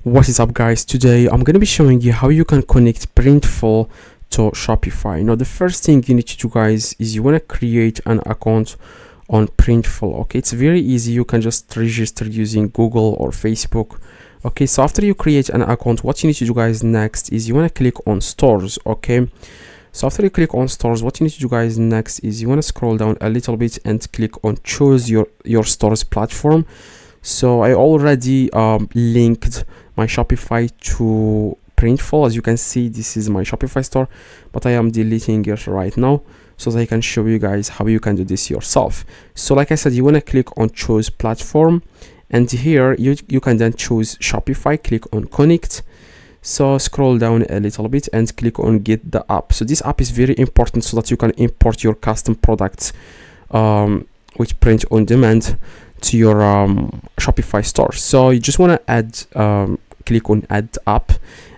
What is up, guys? Today I'm going to be showing you how you can connect Printful to Shopify. Now the first thing you need to do, guys, is you want to create an account on Printful. Okay, it's very easy. You can just register using Google or Facebook. Okay, so after you create an account, what you need to do, guys, next is you want to click on stores. Okay, so after you click on stores, what you need to do, guys, next is you want to scroll down a little bit and click on choose your stores platform. So I already linked my Shopify to Printful. As you can see, this is my Shopify store, but I am deleting it right now so that I can show you guys how you can do this yourself. So like I said, you want to click on choose platform, and here you can then choose Shopify. Click on connect. So scroll down a little bit and click on get the app. So this app is very important so that you can import your custom products with print on demand to your Shopify store. So you just want to add click on add app,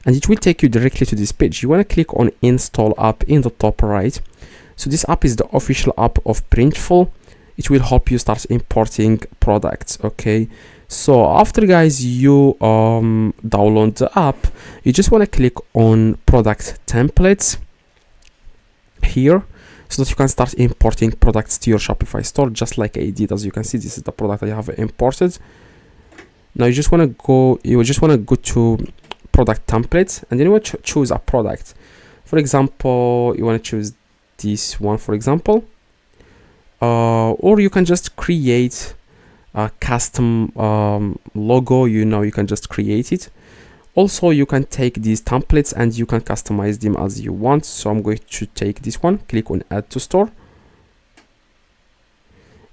and it will take you directly to this page. You want to click on install app in the top right. So this app is the official app of Printful. It will help you start importing products. Okay, so after, guys, you download the app, you just want to click on product templates here, so that you can start importing products to your Shopify store, just like I did. As you can see, this is the product I have imported. Now you just want to go to product templates, and then you want to choose a product. For example, you want to choose this one, for example, or you can just create a custom logo. You can just create it. Also, you can take these templates and you can customize them as you want. So I'm going to take this one, click on add to store.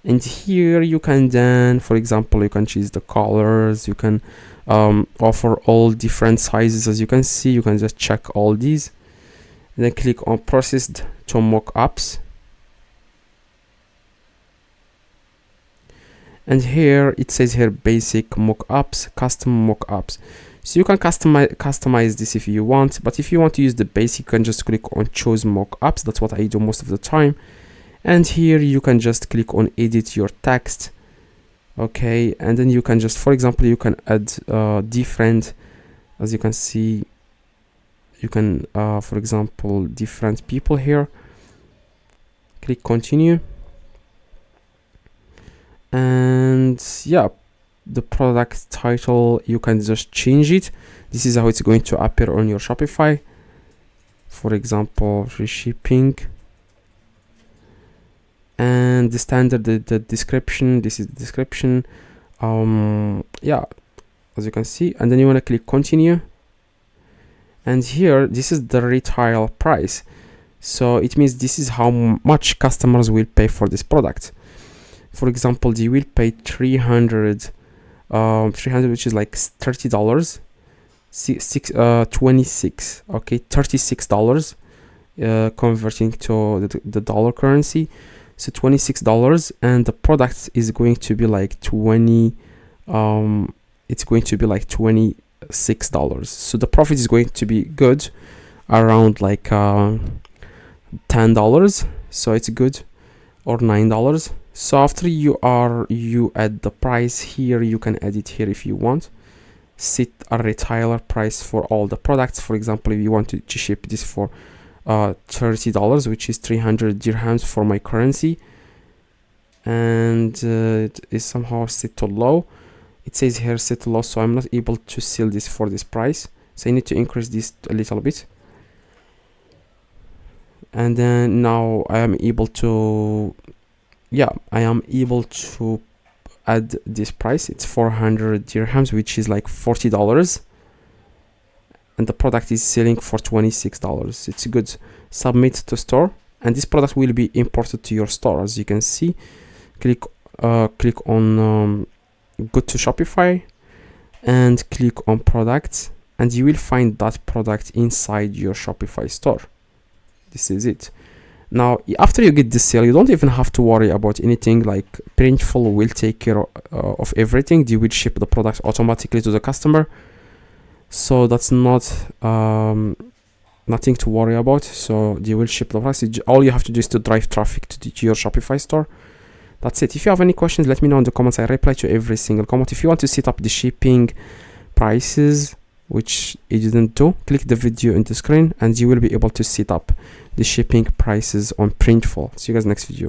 And here you can then, for example, you can choose the colors. You can offer all different sizes. As you can see, you can just check all these. And then click on processed to mockups. And here it says here basic mockups, custom mockups. So you can customize this if you want, but if you want to use the basic, you can just click on choose mockups. That's what I do most of the time. And here you can just click on edit your text. Okay, and then you can just, for example, you can add different, as you can see, you can for example, different people here. Click continue, and yeah, the product title, you can just change it. This is how it's going to appear on your Shopify. For example, free shipping. And the standard, the description, this is the description. Yeah, as you can see. And then you want to click continue, and here this is the retail price. So it means this is how much customers will pay for this product. For example, they will pay 300, which is like $30, 26, okay, $36, converting to the dollar currency. So $26, and the product is going to be like it's going to be like $26. So the profit is going to be good, around like $10. So it's good, or $9. So after you add the price here, you can add it here if you want. Set a retailer price for all the products. For example, if you want to ship this for $30, which is 300 dirhams for my currency, and it is somehow set to low. It says here set to low, so I'm not able to sell this for this price. So I need to increase this a little bit. And then now I am able to add this price. It's 400 dirhams, which is like $40, and the product is selling for $26. It's good. Submit to store, and this product will be imported to your store. As you can see, click on go to Shopify and click on products, and you will find that product inside your Shopify store. This is it. Now, after you get the sale, you don't even have to worry about anything. Like, Printful will take care of everything. They will ship the product automatically to the customer. So that's not nothing to worry about. So they will ship the price. All you have to do is to drive traffic to your Shopify store. That's it. If you have any questions, let me know in the comments. I reply to every single comment. If you want to set up the shipping prices, which you didn't do, click the video in the screen and you will be able to set up the shipping prices on Printful. See you guys next video.